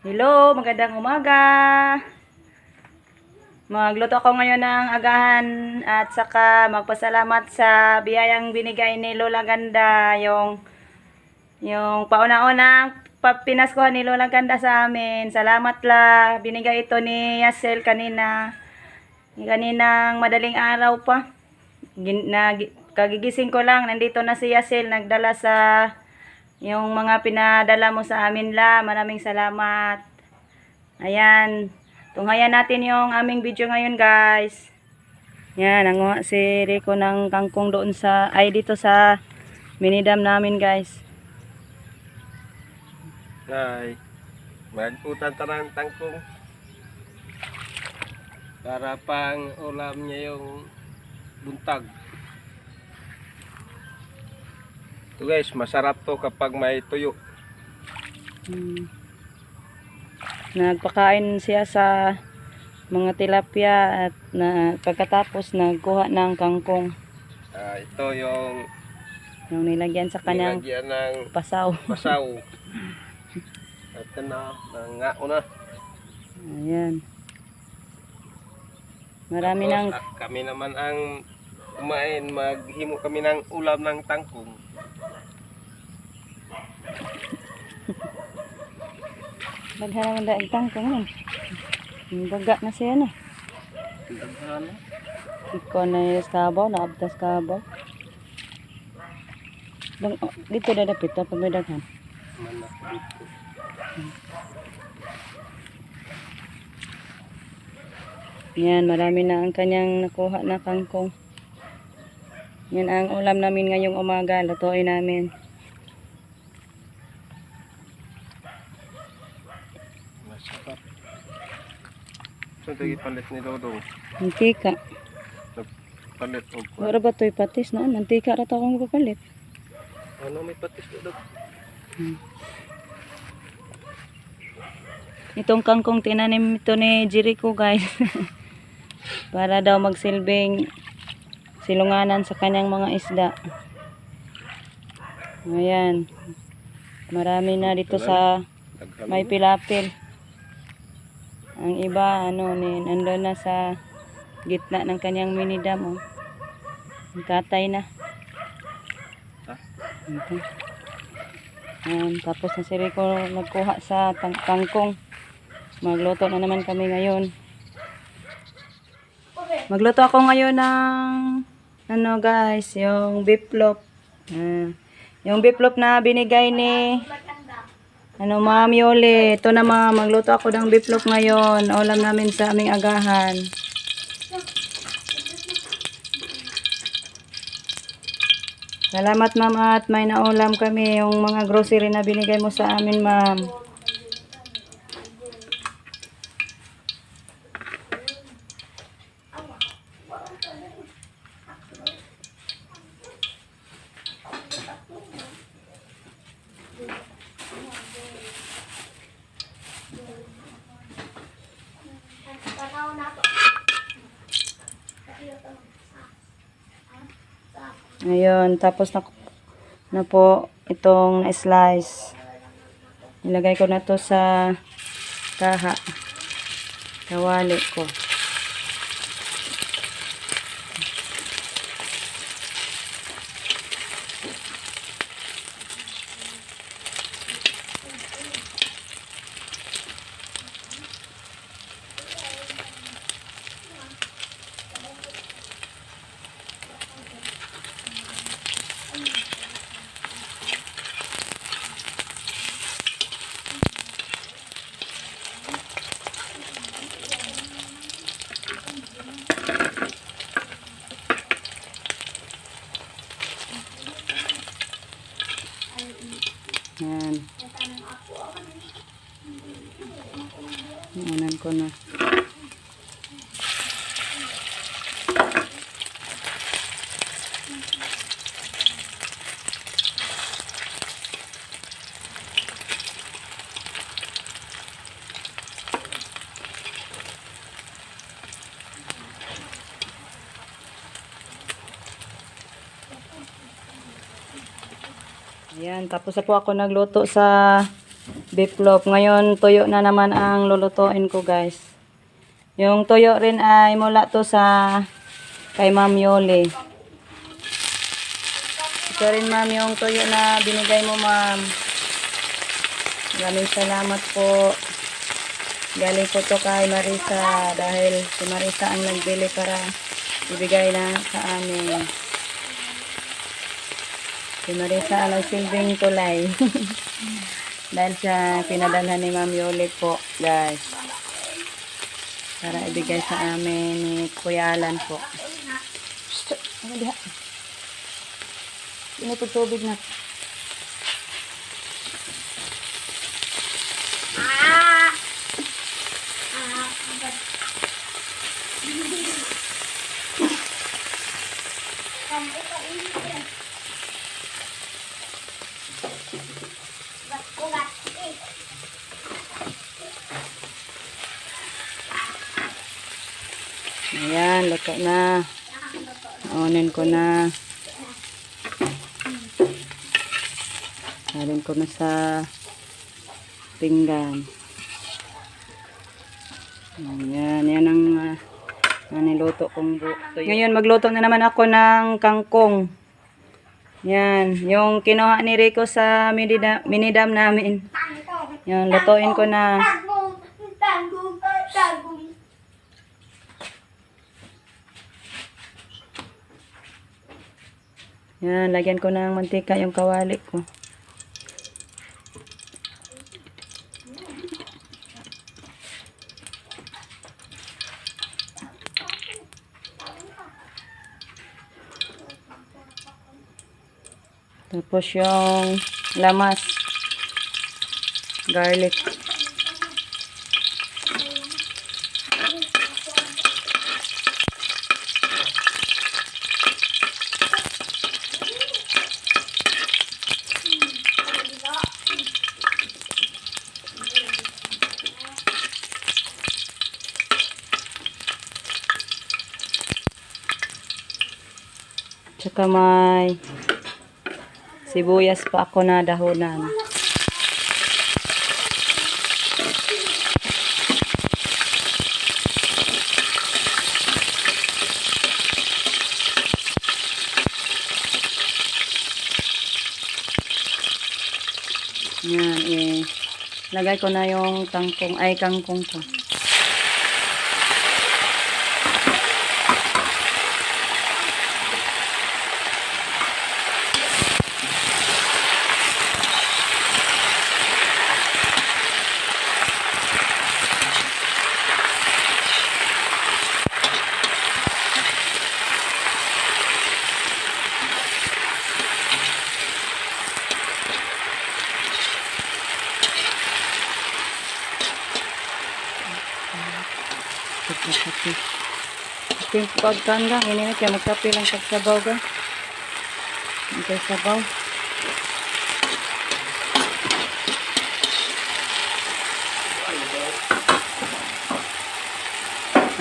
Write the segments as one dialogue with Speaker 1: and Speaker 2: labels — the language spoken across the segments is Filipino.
Speaker 1: Hello, magandang umaga. Magluto ako ngayon ng agahan at saka magpasalamat sa biyayang binigay ni Lola Ganda, yung pauna-unang pinaskuhan ni Lola Ganda sa amin. Salamat la, binigay ito ni Yasel kaninang madaling araw pa. Kagigising ko lang, nandito na si Yasel, nagdala sa yung mga pinadala mo sa amin la. Maraming salamat. Ayan. Tunghayan natin yung aming video ngayon, guys. Yan, nanguha si Rico ng kangkong doon dito sa minidam namin, guys.
Speaker 2: Ay, magputan ta ng tangkong para pang ulam niya yung buntag. Ito guys, masarap to kapag may tuyo.
Speaker 1: Nagpakain siya sa mga tilapia at pagkatapos nagkuha ng kangkong.
Speaker 2: Ito yung
Speaker 1: Nilagyan sa kanyang
Speaker 2: nilagyan ng
Speaker 1: pasaw.
Speaker 2: pasaw. Ito na, nangao na.
Speaker 1: Ayan. Marami
Speaker 2: Tapos,
Speaker 1: ng
Speaker 2: kami naman ang kumain, maghimo kami ng ulam ng tangkong.
Speaker 1: daghan naman daig kangkong. Baga na siya na.
Speaker 2: Daghan na.
Speaker 1: Ikaw na yung kabaw, naabtas kabaw. Dito na dapit pag may daghan.
Speaker 2: Manak dito.
Speaker 1: Yan, marami na ang kanyang nakuha na kangkong. Yan ang ulam namin ngayong umaga. Lutuin namin.
Speaker 2: Masarap. So, ito ipalit ni Dodong.
Speaker 1: Mantika.
Speaker 2: Palit o
Speaker 1: Wala ba ito'y patis noon? Mantika rata akong ipapalit.
Speaker 2: ano may patis Dodong?
Speaker 1: Itong kangkong tinanim ito ni Jericho, guys. Para daw magsilbing silunganan sa kanyang mga isda. Ayan. Marami na dito sa may pilapil. Ang iba, nandun na sa gitna ng kanyang minidam. Katay na. Ito. Tapos na si Rico nagkuha sa kangkong. Magluto na naman kami ngayon. Magluto ako ngayon ng guys, yung biplop. Yung biplop na binigay ni Ma'am Yoli. Ito na magluto ako ng biplop ngayon. Ulam namin sa aming agahan. Salamat, ma'am, at may naulam kami yung mga grocery na binigay mo sa amin, ma'am. Ayun, tapos na po itong na-slice. Nilagay ko na to sa kawali ko. Yan. Unan ko na. Ayan, tapos na po ako nagluto sa beef loaf. Ngayon, tuyo na naman ang lulutuin ko, guys. Yung tuyo rin ay mula to sa kay Ma'am Yoli. Ito rin, ma'am, yung tuyo na binigay mo, ma'am. Maraming salamat po. Galing po to kay Marisa dahil si Marisa ang nagbili para ibigay na sa amin. Si Marisa ang nagsilbing tulay. Dahil sa pinadalhan ni Ma'am Yoli po, guys. Para ibigay sa amin ni Kuya Alan po. Ano diha? Ini po tubig na. Ayan, luto na. Onin ko na. Salin ko na sa pinggan. Ayan, yan ang niluto kong buto. Ngayon, magluto na naman ako ng kangkong. Yan, yung kinuha ni Rico sa minidam namin. Yan, lutuin ko na. Yan, lagyan ko ng mantika yung kawali ko. Tapos yung lamas, garlic. Tsaka may sibuyas pa ako na dahonan. Yan, lagay ko na yung kangkong ko. Ito yung pagkanda. Ini kaya magkape lang pagsabaw ka. Okay, sabaw.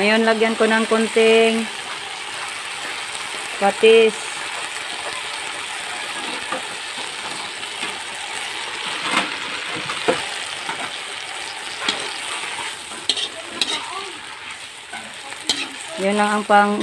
Speaker 1: Ngayon, lagyan ko ng konting patis. Yun lang ang pang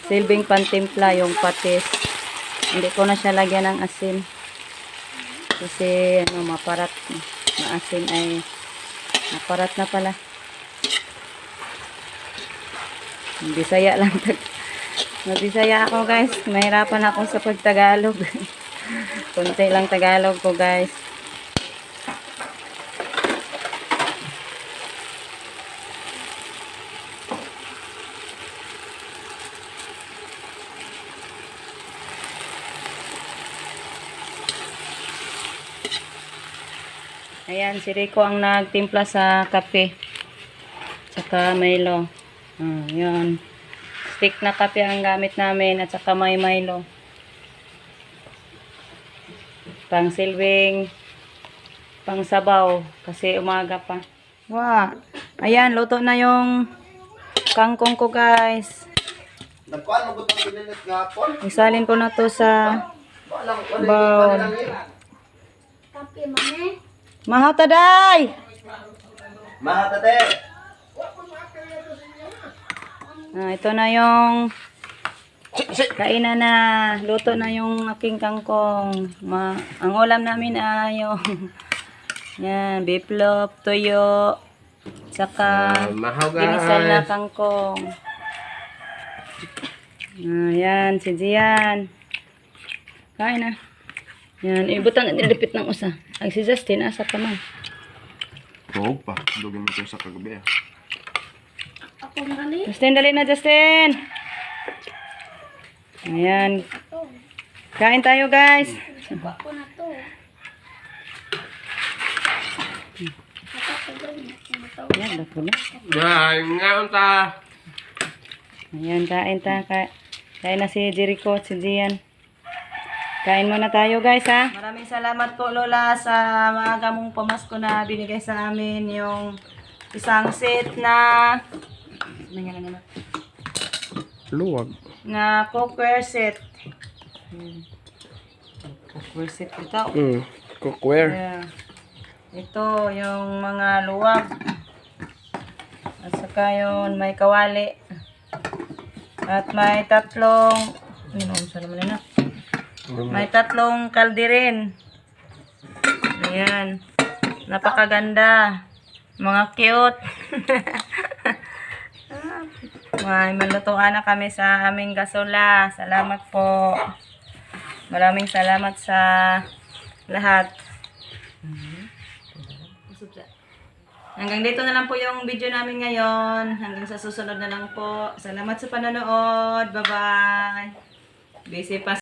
Speaker 1: silbing pantimpla, yung patis. Hindi ko na siya lagyan ng asin. Kasi maparat. Maasin ay maparat na pala. Bisaya lang. Mabisaya ako, guys. Mahirapan ako sa pagtagalog. Kunti lang Tagalog ko, guys. Ayan, si Rico ang nagtimpla sa kape. Tsaka Milo. Yun. Stick na kape ang gamit namin at saka may Milo. Pang silbing, pang sabaw. Kasi umaga pa. Wow. Ayan, luto na yung kangkong ko, guys. Isalin ko na to sa bowl. Mahaw taday!
Speaker 2: Mahatate!
Speaker 1: Ito na yung kainan na. Luto na yung aking kangkong. Ang ulam namin ay yung yan, biplop, tuyo, saka
Speaker 2: Mahaw
Speaker 1: ginisal na
Speaker 2: guys.
Speaker 1: kangkong. Yan, si Gian. Kain na. Yan, ibutan na nilipit ng usa. Ay, si Justin, asa pa man.
Speaker 3: Tuog pa. Lugin mo ito sa kagabi.
Speaker 1: Justin, dali na, Justin. Ayan. Kain tayo, guys. Ayan, dako na.
Speaker 2: Yan, ngayon ta.
Speaker 1: Ayan, kain ta. Kain na si Jericho at si Gian. Kain muna tayo, guys, ha. Maraming salamat po, Lola, sa maaga mong pamasko na binigay sa amin yung isang set na
Speaker 2: Luwag.
Speaker 1: na cookware set. Cookware set ito.
Speaker 2: Cookware.
Speaker 1: Yeah. Ito, yung mga luwag. At saka yun, may kawali. At may tatlong, may tatlong kaldirin. Ayan. Napakaganda. Mga cute. May malutuan na kami sa aming gasola. Salamat po. Maraming salamat sa lahat. Hanggang dito na lang po yung video namin ngayon. Hanggang sa susunod na lang po. Salamat sa panonood. Bye-bye. Busy pa